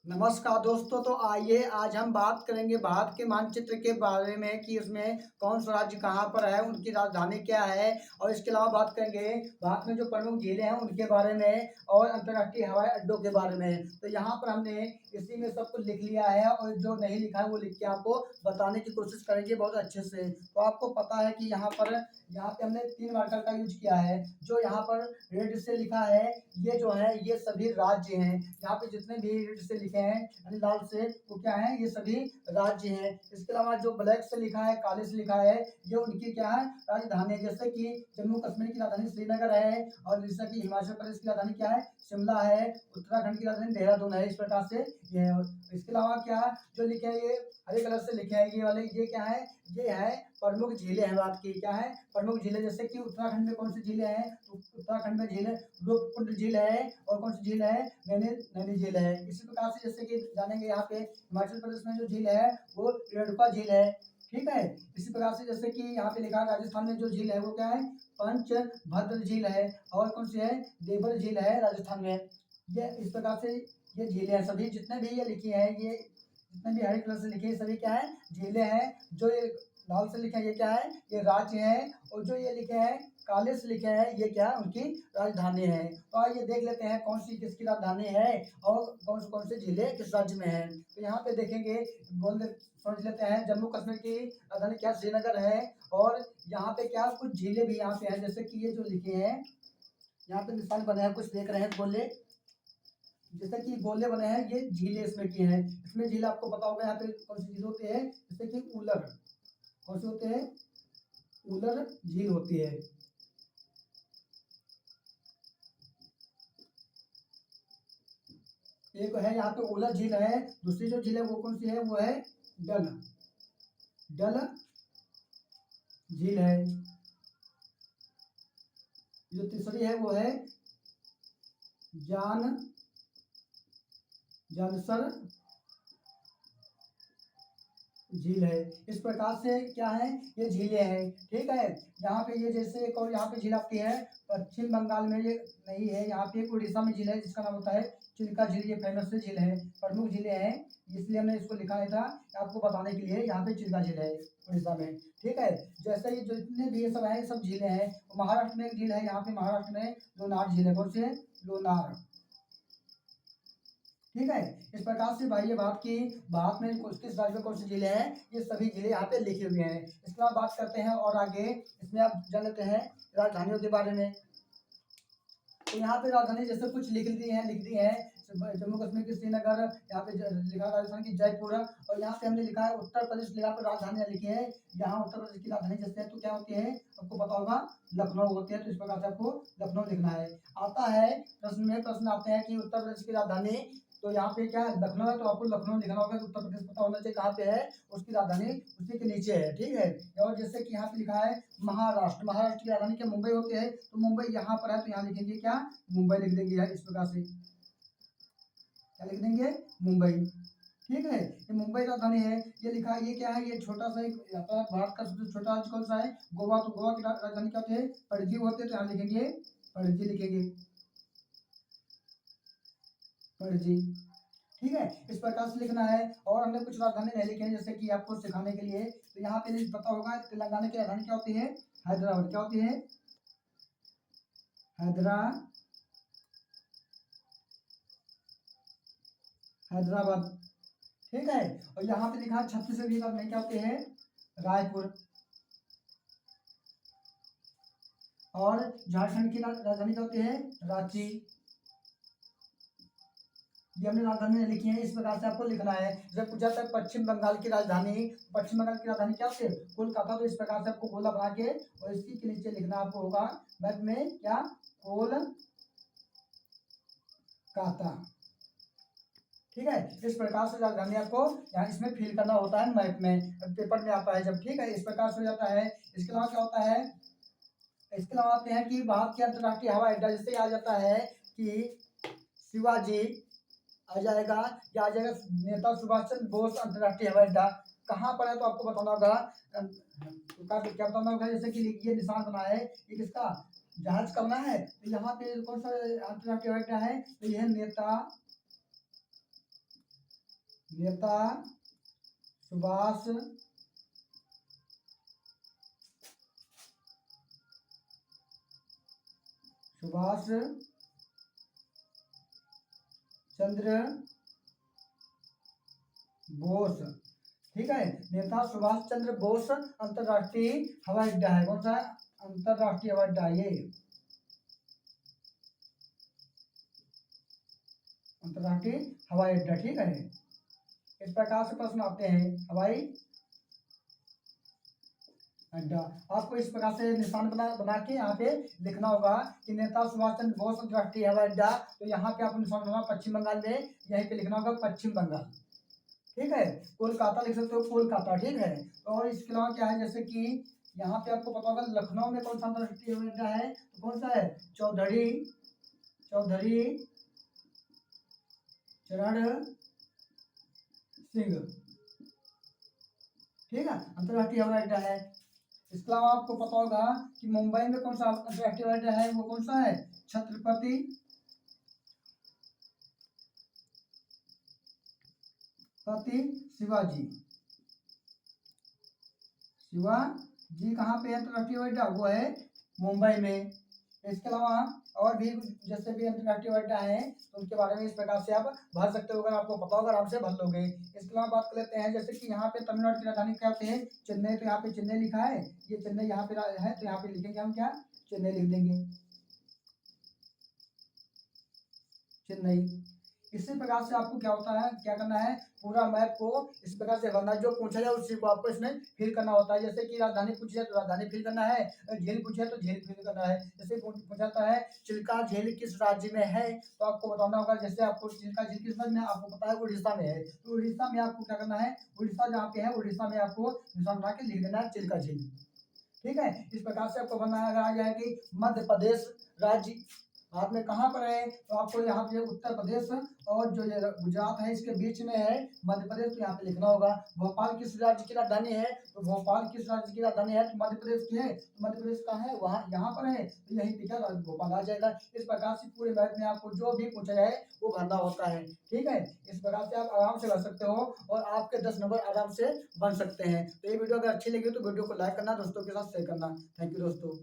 नमस्कार दोस्तों। तो आइए आज हम बात करेंगे भारत के मानचित्र के बारे में कि उसमें कौन सा राज्य कहाँ पर है, उनकी राजधानी क्या है। और इसके अलावा बात करेंगे भारत में जो प्रमुख झीलें हैं उनके बारे में और अंतर्राष्ट्रीय हवाई अड्डों के बारे में। तो यहाँ पर हमने इसी में सब कुछ लिख लिया है और जो नहीं लिखा है वो लिख के आपको बताने की कोशिश करेंगे बहुत अच्छे से। तो आपको पता है कि यहाँ पे हमने 3 मार्कर का यूज किया है। जो यहाँ पर रेड से लिखा है ये जो है ये सभी राज्य हैं। यहाँ पे जितने भी रेड से लिखे हैं यानी लाल से, वो क्या है, ये सभी राज्य हैं। इसके अलावा जो ब्लैक से लिखा है, काले से लिखा है, ये उनकी क्या है, राजधानी। जैसे कि जम्मू कश्मीर की राजधानी श्रीनगर है और जैसे कि हिमाचल प्रदेश की राजधानी क्या है, शिमला है। उत्तराखंड की राजधानी देहरादून है। इस प्रकार से ये है। और इसके अलावा क्या जो लिखे हैं ये हरे कलर से लिखे हैं, ये वाले ये क्या है, ये है प्रमुख झीलें हैं। बात की क्या है, प्रमुख झीलें। जैसे कि उत्तराखंड में कौन सी झीलें हैं, तो उत्तराखंड में झील रूपकुंड झील है और कौन सी झील है, नैनी झील है। इसी प्रकार से जैसे कि जानेंगे यहाँ पे हिमाचल प्रदेश में जो झील है वो रेणुका झील है। ठीक है। इसी प्रकार से जैसे कि यहाँ पे लिखा है राजस्थान में जो झील है वो क्या है, पंचभद्र झील है। और कौन सी है, देवर झील है राजस्थान में। ये इस प्रकार से ये झीलें हैं सभी, जितने भी ये लिखी है, ये जितने भी हरे कलर से लिखे हैं सभी क्या है, झीलें हैं। जो ये लाल से लिखे हैं ये क्या है, ये राज्य है। और जो ये लिखे हैं काले से लिखे हैं ये क्या है, उनकी राजधानी है। तो आइए देख लेते हैं कौन सी किसकी राजधानी है और कौन से जिले किस राज्य में है। तो यहाँ पे देखेंगे, समझ लेते हैं जम्मू कश्मीर की राजधानी क्या श्रीनगर है। और यहाँ पे क्या कुछ झीलें भी यहाँ पे हैं, जैसे कि ये जो लिखे हैं यहाँ पे निशान बने हैं, कुछ देख रहे हैं गोले, जैसे कि गोले बने हैं, ये झीलें इसमें की हैं। इसमें झील आपको पता होगा यहाँ पे कौन सी झील होती है, जैसे कि उलर, कौन सी होते हैं, उलर झील होती है। एक है यहाँ पे उलर झील है। दूसरी जो झील है वो कौन सी है, वो है डल डल झील है। जो तीसरी है वो है जान जानसर झील है। इस प्रकार से क्या है, ये झीलें हैं। ठीक है। यहाँ पे ये जैसे एक और यहाँ पे झील आती है पश्चिम बंगाल में, ये नहीं है। यहाँ पे एक उड़ीसा में झील है जिसका नाम होता है चिल्का झील। ये फेमस झील है, प्रमुख झीलें हैं, इसलिए हमने इसको लिखा नहीं था आपको बताने के लिए। यहाँ पे चिल्का झील है उड़ीसा में। ठीक है। जैसे ये जो जितने भी ये सब है सब झीलें हैं। महाराष्ट्र में एक झील है, यहाँ पे महाराष्ट्र में लोनार झील है। कौन सी है, लोनार। ठीक है। इस प्रकार से भाई ये बात की भारत में किस राज्य में कौन सी जिले हैं, ये सभी जिले यहाँ पे लिखे हुए हैं। इसके बाद बात करते हैं और आगे इसमें आप जान लेते हैं राजधानियों के बारे में। तो यहाँ पे राजधानी जैसे कुछ लिख दी है। जम्मू कश्मीर की श्रीनगर, यहाँ पे लिखा है राजस्थान की जयपुर। और यहाँ पे हमने लिखा है उत्तर प्रदेश, लिखा पर राजधानियाँ लिखी है। यहाँ उत्तर प्रदेश की राजधानी जैसे है तो क्या होती है, आपको पता होगा, लखनऊ होती है। तो इस प्रकार से आपको लखनऊ लिखना है। आता है प्रश्न आते हैं कि उत्तर प्रदेश की राजधानी, तो यहाँ पे क्या है, लखनऊ है, तो आपको लखनऊ लिखना होगा। तो उत्तर प्रदेश पता होना चाहिए कहाँ पे है, उसकी राजधानी उसी के नीचे है। ठीक है। और जैसे कि यहाँ पे लिखा है महाराष्ट्र, महाराष्ट्र की राजधानी क्या मुंबई होती है, तो मुंबई यहाँ पर है तो यहाँ लिखेंगे क्या, मुंबई लिख देंगे यार। इस प्रकार से क्या लिख देंगे, मुंबई। ठीक है। ये मुंबई राजधानी है। ये लिखा है, ये क्या है, ये छोटा सा एक भारत का सबसे छोटा राज्य कौन सा है, गोवा। तो गोवा की राजधानी क्या होती है, पणजी होती है, तो यहाँ लिखेंगे पणजी, लिखेंगे पणजी। ठीक है। इस प्रकार से लिखना है। और हमने कुछ राजधानी नहीं लिखे हैं जैसे कि आपको सिखाने के लिए। तो यहाँ पे पता होगा तेलंगाना की राजधानी क्या होती है, हैदराबाद। क्या होती है, हैदराबाद। ठीक है। और यहाँ पे लिखा है छत्तीसगढ़ की राजधानी क्या होती है, रायपुर। और झारखंड की राजधानी क्या होती है, रांची। ये हमने राजधानी लिखी है। इस प्रकार से आपको लिखना है। जब पूछा था पश्चिम बंगाल की राजधानी, पश्चिम बंगाल की राजधानी क्या होती है, कोलकाता। तो इस प्रकार से आपको गोला बना के और इसी के नीचे लिखना आपको होगा मैप में, क्या, कोलकाता। ठीक है। इस प्रकार से राजधानी आपको यहाँ इसमें फिल करना होता है मैप में, पेपर में आता है जब। ठीक है। इस प्रकार से हो जाता है। इसके अलावा क्या होता है, इसके अलावा आते हैं कि भारत के अंतर्राष्ट्रीय हवाई अड्डा, जैसे आ जाता है कि शिवाजी आ जाएगा, या आ जाएगा नेता सुभाष चंद्र बोस अंतर्राष्ट्रीय हवाई अड्डा। कहाँ पर है, तो आपको बताना होगा, क्या बताना होगा, जैसे कि ये निशान बना है, ये किसका, जहाज का बना है। तो यहाँ पे कौन सा अंतर्राष्ट्रीय हवाई अड्डा है, तो यह नेता नेता सुभाष सुभाष चंद्र बोस। ठीक है, नेता सुभाष चंद्र बोस अंतरराष्ट्रीय हवाई अड्डा है। कौन सा है? अंतरराष्ट्रीय हवाई अड्डा ये अंतरराष्ट्रीय हवाई अड्डा। ठीक है, इस प्रकार से प्रश्न आते हैं। हवाई अड्डा आपको इस प्रकार से निशान बना के यहाँ पे लिखना होगा कि नेता सुभाष चंद्र बोस अंतरराष्ट्रीय हवाई अड्डा। तो यहाँ पे आपको निशान बनाना पश्चिम बंगाल में, यहीं पे लिखना होगा पश्चिम बंगाल। ठीक है, कोलकाता लिख सकते हो, कोलकाता। ठीक है, और इसके अलावा क्या है, जैसे कि यहाँ पे आपको पता होगा लखनऊ में कौन सा अंतरराष्ट्रीय हवाई अड्डा है, तो कौन सा है? चौधरी चरण सिंह। ठीक है, अंतरराष्ट्रीय हवाई अड्डा है। इसके अलावा आपको पता होगा कि मुंबई में कौन सा अंतरराष्ट्रीय हवाई अड्डा है, वो कौन सा है? छत्रपति शिवाजी कहाँ पे है अंतरराष्ट्रीय हवाई अड्डा? वो है मुंबई में। इसके अलावा और भी जैसे भी अंतरराष्ट्रीय हवाई अड्डा है तो उनके बारे में इस प्रकार से आप भर सकते हो। अगर आपको पता होगा आराम से भर लोगे। इसके अलावा बात कर लेते हैं, जैसे कि यहाँ पे तमिलनाडु की राजधानी क्या होती है? चेन्नई। तो यहाँ पे चेन्नई लिखा है, ये चेन्नई यहाँ पे है, तो यहाँ पे लिखेंगे हम क्या? चेन्नई लिख देंगे, चेन्नई। इसी प्रकार से आपको क्या होता है, क्या करना है, पूरा मैप को इस प्रकार से भरना। जो पूछा जाए उसी को आपको इसमें फिल करना होता है। जैसे कि राजधानी पूछी जाए तो राजधानी फिल करना है, झील पूछी जाए तो झील फिल करना है। जैसे पूछाता है चिल्का झील किस राज्य में है, तो आपको बताना होगा। जैसे आपको चिल्का झील किस राज्य में, आपको पता है उड़ीसा में है, तो उड़ीसा में आपको क्या करना है, उड़ीसा जहाँ पे है उड़ीसा में आपको निशान बना के लिख देना है चिल्का झील। ठीक है, इस प्रकार से आपको बनना है। अगर आ जाए कि मध्य प्रदेश राज्य हाथ में कहाँ पर है, तो आपको यहाँ पे उत्तर प्रदेश और जो ये गुजरात है इसके बीच में है मध्य प्रदेश, तो यहाँ पे लिखना होगा। भोपाल किस राज्य की राजधानी है, तो भोपाल किस राज्य की राजधानी है, तो मध्य प्रदेश की है, तो मध्य प्रदेश का है वहाँ यहाँ पर है, तो यही पे क्या भोपाल आ जाएगा। इस प्रकार से पूरे मैथ में आपको जो भी पूछा जाए वो भरना होता है। ठीक है, इस प्रकार से आप आराम से भर सकते हो और आपके 10 नंबर आराम से बन सकते हैं। तो ये वीडियो अगर अच्छी लगी तो वीडियो को लाइक करना, दोस्तों के साथ शेयर करना। थैंक यू दोस्तों।